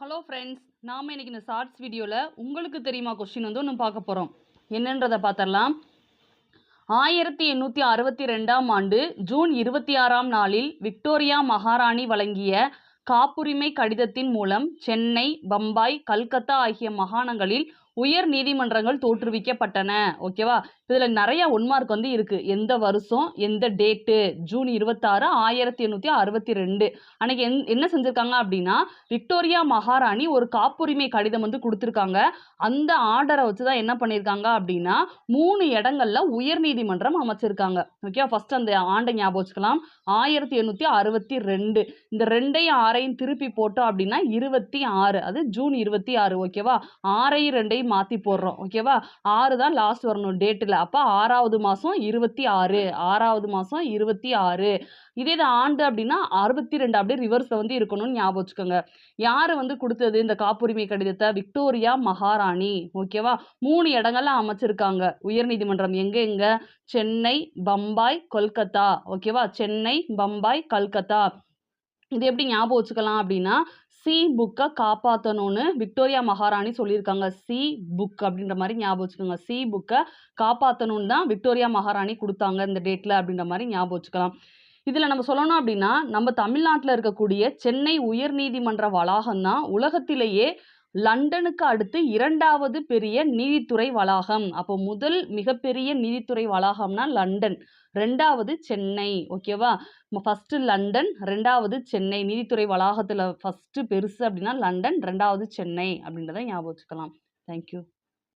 Hello friends, நாம் இன்னைக்கு இந்த ஷார்ட்ஸ் வீடியோவில் உங்களுக்கு தெரியுமா கொஸ்டின் வந்து ஒன்று பார்க்க போகிறோம். என்னன்றதை பார்த்துடலாம். 1862ஆம் ஆண்டு ஜூன் 26ஆம் நாளில் விக்டோரியா மகாராணி வழங்கிய காப்புரிமை கடிதத்தின் மூலம் சென்னை, பம்பாய், கல்கத்தா ஆகிய மாகாணங்களில் உயர் நீதிமன்றங்கள் தோற்றுவிக்கப்பட்டன. ஓகேவா? இதில் நிறைய ஒன்மார்க் வந்து இருக்கு. எந்த வருஷம், எந்த டேட்டு, ஜூன் 26, 1862 அன்னைக்கு என்ன செஞ்சிருக்காங்க அப்படின்னா, விக்டோரியா மகாராணி ஒரு காப்புரிமை கடிதம் வந்து கொடுத்துருக்காங்க. அந்த ஆர்டரை வச்சுதான் என்ன பண்ணியிருக்காங்க அப்படின்னா 3 இடங்கள்ல உயர் நீதிமன்றம் அமைச்சிருக்காங்க. ஓகே, ஃபர்ஸ்ட் அந்த ஆண்டை ஞாபகம் வச்சுக்கலாம். 1862. இந்த 2ஐயும் 6ஐயும் திருப்பி போட்டோம் அப்படின்னா 26. அது ஜூன் 26. ஓகேவா? 6ஐயும் 2ஐயும் மாத்தி போடுறோம். ஓகேவா? 6 தான் லாஸ்ட் வரணும் டேட்டில். அப்ப 6வது மாசம் 26. 6வது மாசம் 26. இதே இது ஆண்டு அப்படின்னா 62 அப்படியே ரிவர்ஸ்ல வந்து இருக்கணும்னு ஞாபகம் வச்சுக்கோங்க. யாரு வந்து கொடுத்தது இந்த காப்புரிமை கடிதத்தை? விக்டோரியா மகாராணி. ஓகேவா? 3 இடங்கள்ல அமைச்சிருக்காங்க உயர்நீதிமன்றம். எங்க? சென்னை, பம்பாய், கொல்கத்தா. ஓகேவா? சென்னை, பம்பாய், கல்கத்தா. இது எப்படி ஞாபகம் வச்சுக்கலாம் அப்படின்னா, சி புக்கை காப்பாற்றணும்னு விக்டோரியா மகாராணி சொல்லியிருக்காங்க. சி புக் அப்படின்ற மாதிரி ஞாபகம் வச்சுக்கோங்க. சி புக்கை காப்பாற்றணும்னு தான் விக்டோரியா மகாராணி கொடுத்தாங்க இந்த டேட்டில் அப்படின்ற மாதிரி ஞாபகம் வச்சுக்கலாம். இதில் நம்ம சொல்லணும் அப்படின்னா, நம்ம தமிழ்நாட்டில் இருக்கக்கூடிய சென்னை உயர்நீதிமன்ற வளாகம் தான் உலகத்திலேயே லண்டனுக்கு அடுத்து 2வது பெரிய நீதித்துறை வளாகம். அப்போ முதல் மிகப்பெரிய நீதித்துறை வளாகம்னா லண்டன், 2வது சென்னை. ஓகேவா? ஃபர்ஸ்ட் லண்டன், 2வது சென்னை. நீதித்துறை வளாகத்தில் ஃபர்ஸ்ட் பெருசு அப்படின்னா லண்டன், 2வது சென்னை அப்படின்றத ஞாபகம் வச்சுக்கலாம். தேங்க்யூ.